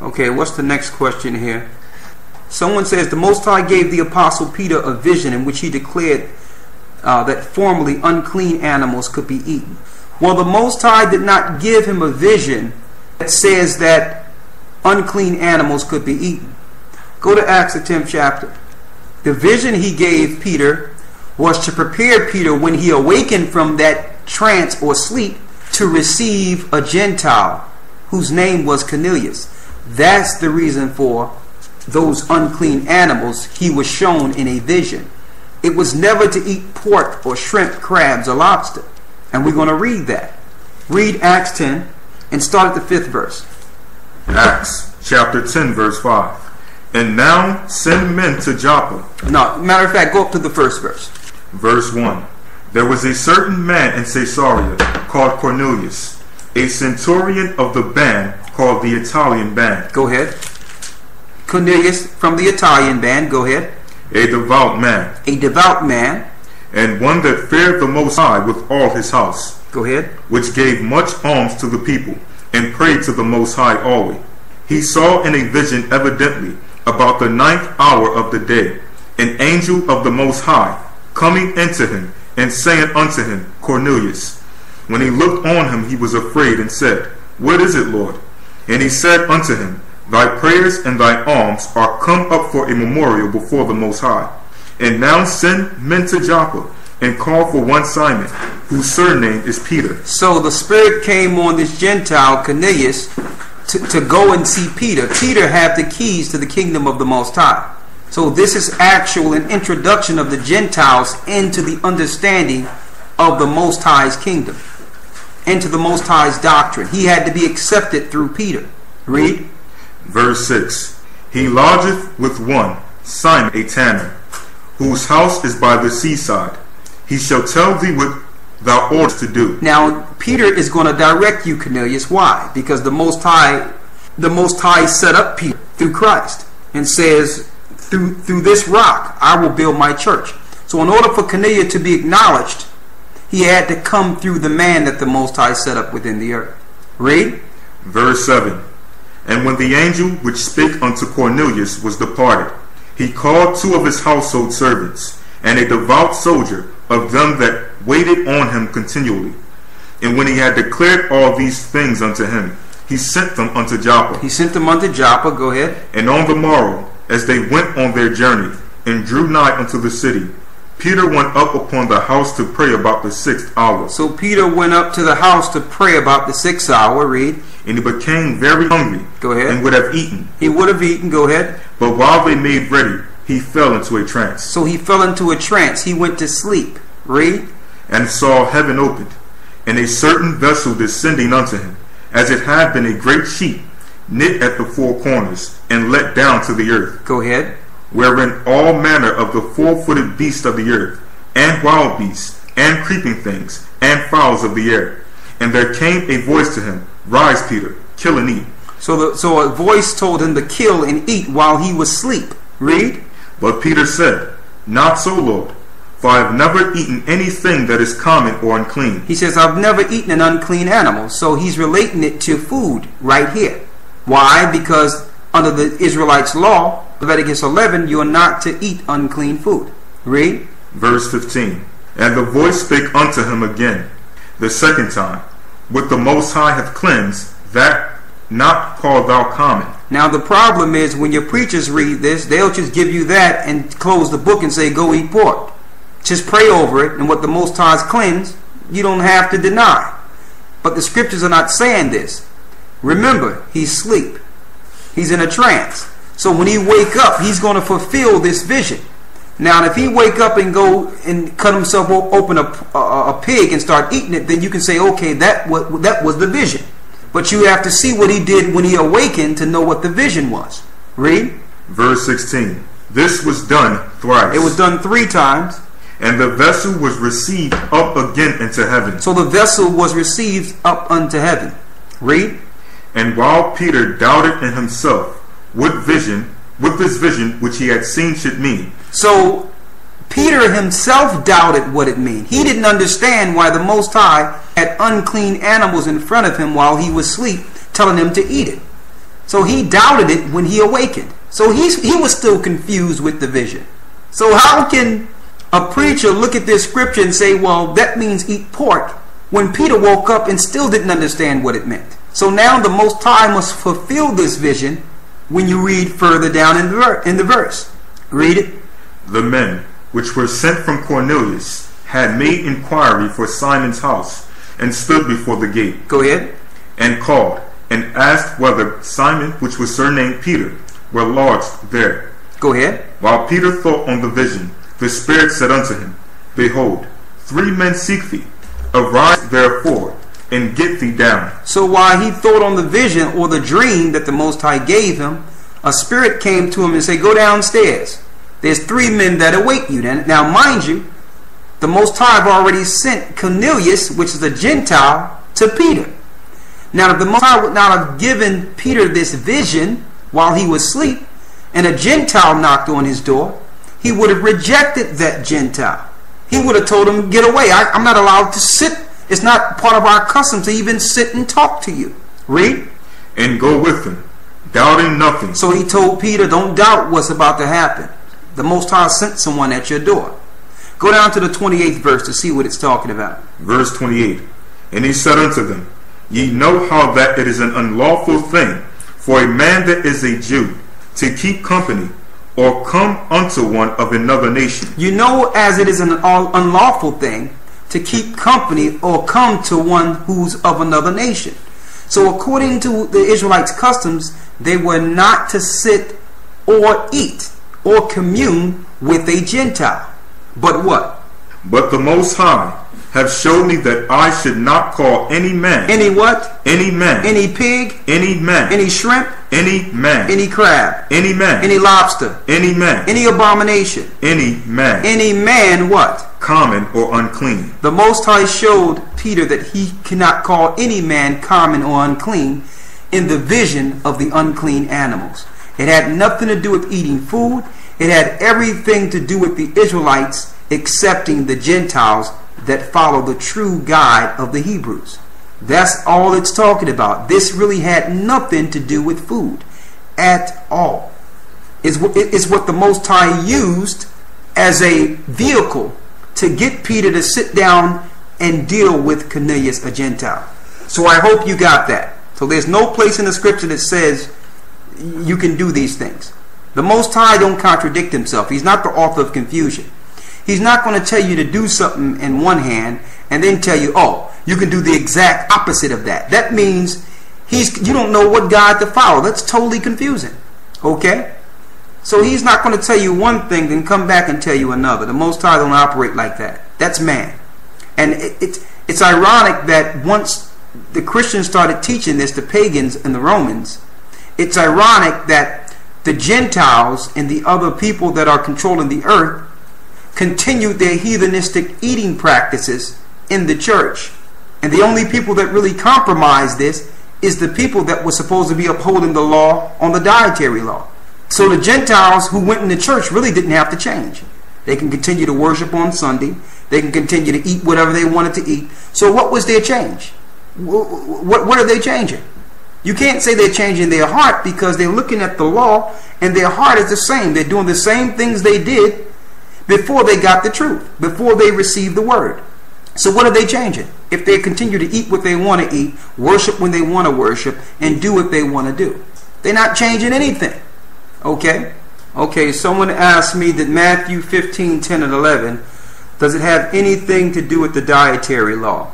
Okay, what's the next question here? Someone says, the Most High gave the Apostle Peter a vision in which he declared that formerly unclean animals could be eaten. Well, the Most High did not give him a vision that says that unclean animals could be eaten. Go to Acts the 10th chapter. The vision he gave Peter was to prepare Peter when he awakened from that trance or sleep to receive a Gentile whose name was Cornelius. That's the reason for those unclean animals he was shown in a vision. It was never to eat pork or shrimp, crabs, or lobster. And we're going to read that. Read Acts 10 and start at the 5th verse. Acts chapter 10 verse 5. And now send men to Joppa. No, matter of fact, go up to the 1st verse. Verse 1. There was a certain man in Caesarea called Cornelius, a centurion of the band called the Italian band. Go ahead. Cornelius from the Italian band. Go ahead. A devout man. A devout man. And one that feared the Most High with all his house. Go ahead. Which gave much alms to the people, and prayed to the Most High always. He saw in a vision evidently about the 9th hour of the day an angel of the Most High coming into him and saying unto him, Cornelius. When he looked on him, he was afraid and said, What is it, Lord? And he said unto him, Thy prayers and thy alms are come up for a memorial before the Most High. And now send men to Joppa and call for one Simon, whose surname is Peter. So the Spirit came on this Gentile, Cornelius, to go and see Peter. Peter had the keys to the kingdom of the Most High. So this is actual an introduction of the Gentiles into the understanding of the Most High's kingdom, into the Most High's doctrine. He had to be accepted through Peter. Read. Verse 6. He lodgeth with one, Simon a tanner, whose house is by the seaside. He shall tell thee what thou oughtest to do. Now, Peter is going to direct you, Cornelius. Why? Because the Most High set up Peter through Christ and says, through this rock I will build my church. So in order for Cornelius to be acknowledged, he had to come through the man that the Most High set up within the earth. Read. Verse 7. And when the angel which spake unto Cornelius was departed, he called 2 of his household servants, and a devout soldier of them that waited on him continually. And when he had declared all these things unto him, he sent them unto Joppa. He sent them unto Joppa. Go ahead. And on the morrow, as they went on their journey, and drew nigh unto the city, Peter went up upon the house to pray about the 6th hour. So Peter went up to the house to pray about the 6th hour. Read. And he became very hungry. Go ahead. And would have eaten. He would have eaten. Go ahead. But while they made ready, he fell into a trance. So he fell into a trance. He went to sleep. Read. And saw heaven opened, and a certain vessel descending unto him, as it had been a great sheet, knit at the 4 corners, and let down to the earth. Go ahead. Wherein all manner of the 4-footed beasts of the earth, and wild beasts, and creeping things, and fowls of the air. And there came a voice to him, Rise, Peter, kill and eat. So a voice told him to kill and eat while he was asleep. Read. But Peter said, Not so, Lord, for I have never eaten anything that is common or unclean. He says, I've never eaten an unclean animal. So he's relating it to food right here. Why? Because under the Israelites' law, Leviticus 11, you are not to eat unclean food. Read. Verse 15. And the voice spake unto him again, the second time, What the Most High hath cleansed, that not call thou common. Now the problem is when your preachers read this, they'll just give you that and close the book and say, go eat pork. Just pray over it, and what the Most High has cleansed, you don't have to deny. But the scriptures are not saying this. Remember, he's asleep. He's in a trance. So when he wake up, he's going to fulfill this vision. Now, if he wake up and go and cut himself open a pig and start eating it, then you can say, okay, that was the vision. But you have to see what he did when he awakened to know what the vision was. Read. Verse 16. This was done thrice. It was done 3 times. And the vessel was received up again into heaven. So the vessel was received up unto heaven. Read. And while Peter doubted in himself what this vision which he had seen should mean. So Peter himself doubted what it meant. He didn't understand why the Most High had unclean animals in front of him while he was asleep, telling him to eat it. So he doubted it when he awakened. So he was still confused with the vision. So how can a preacher look at this scripture and say, well, that means eat pork, when Peter woke up and still didn't understand what it meant? So now the Most High must fulfill this vision when you read further down in the verse. Read it. The men which were sent from Cornelius had made inquiry for Simon's house, and stood before the gate. Go ahead. And called, and asked whether Simon, which was surnamed Peter, were lodged there. Go ahead. While Peter thought on the vision, the Spirit said unto him, Behold, 3 men seek thee. Arise therefore, and get thee down. So while he thought on the vision or the dream that the Most High gave him, a spirit came to him and said, go downstairs. There's 3 men that await you. Now mind you, the Most High have already sent Cornelius, which is a Gentile, to Peter. Now if the Most High would not have given Peter this vision while he was asleep, and a Gentile knocked on his door, he would have rejected that Gentile. He would have told him, get away. I'm not allowed to sit. It's not part of our custom to even sit and talk to you. Read. And go with him, doubting nothing. So he told Peter, don't doubt what's about to happen. The Most High sent someone at your door. Go down to the 28th verse to see what it's talking about. Verse 28. And he said unto them, Ye know how that it is an unlawful thing for a man that is a Jew to keep company or come unto one of another nation. You know, as it is an unlawful thing to keep company or come to one who's of another nation. So according to the Israelites' customs, they were not to sit or eat or commune with a Gentile. But what? But the Most High have showed me that I should not call any man. Any what? Any man. Any pig? Any man. Any shrimp? Any man. Any crab? Any man. Any lobster? Any man. Any abomination? Any man. Any man what? Common or unclean. The Most High showed Peter that he cannot call any man common or unclean in the vision of the unclean animals. It had nothing to do with eating food. It had everything to do with the Israelites accepting the Gentiles that follow the true guide of the Hebrews. That's all it's talking about. This really had nothing to do with food at all. It's what the Most High used as a vehicle to get Peter to sit down and deal with Cornelius, a Gentile. So I hope you got that. So there's no place in the scripture that says you can do these things. The Most High don't contradict himself. He's not the author of confusion. He's not going to tell you to do something in one hand and then tell you, oh, you can do the exact opposite of that. That means you don't know what God to follow. That's totally confusing. Okay? So he's not going to tell you one thing then come back and tell you another. The Most High don't operate like that. That's man. And it's ironic that once the Christians started teaching this, the pagans and the Romans, it's ironic that the Gentiles and the other people that are controlling the earth continued their heathenistic eating practices in the church. And the only people that really compromised this is the people that were supposed to be upholding the law on the dietary law. So the Gentiles who went in the church really didn't have to change. They can continue to worship on Sunday. They can continue to eat whatever they wanted to eat. So what was their change? What are they changing? You can't say they're changing their heart, because they're looking at the law and their heart is the same. They're doing the same things they did before they got the truth, before they received the word. So what are they changing? If they continue to eat what they want to eat, worship when they want to worship, and do what they want to do, they're not changing anything. Okay? Okay, someone asked me that Matthew 15, 10, and 11, does it have anything to do with the dietary law?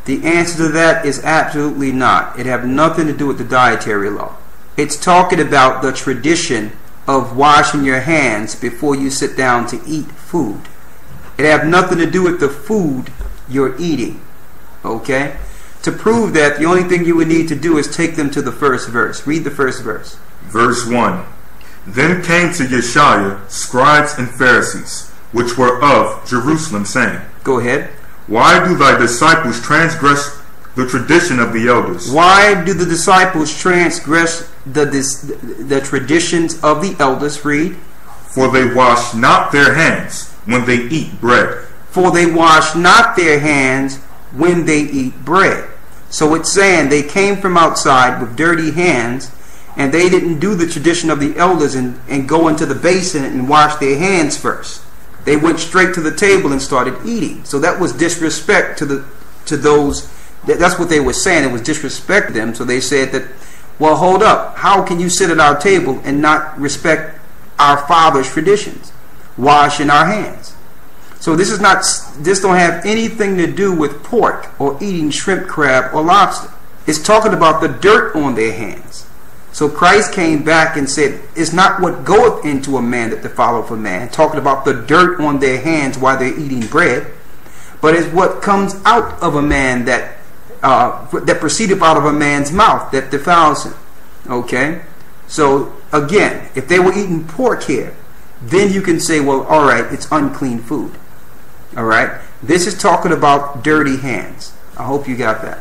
The answer to that is absolutely not. It have nothing to do with the dietary law. It's talking about the tradition of washing your hands before you sit down to eat food. It have nothing to do with the food you're eating. Okay? To prove that, the only thing you would need to do is take them to the first verse. Read the first verse. Verse 1. Then came to Yeshua scribes and Pharisees, which were of Jerusalem, saying, Go ahead. Why do thy disciples transgress the tradition of the elders? Why do the disciples transgress the traditions of the elders? Read. For they wash not their hands when they eat bread. For they wash not their hands when they eat bread. So it's saying they came from outside with dirty hands, And they didn't do the tradition of the elders and go into the basin and wash their hands first. They went straight to the table and started eating. So that was disrespect to those. That's what they were saying. It was disrespect to them. So they said that, well, hold up. How can you sit at our table and not respect our father's traditions, washing our hands? So this don't have anything to do with pork or eating shrimp, crab, or lobster. It's talking about the dirt on their hands. So Christ came back and said, it's not what goeth into a man that defileth a man, talking about the dirt on their hands while they're eating bread, but it's what comes out of a man that proceedeth out of a man's mouth that defiles him. Okay? So again, if they were eating pork here, then you can say, well, all right, it's unclean food. All right? This is talking about dirty hands. I hope you got that.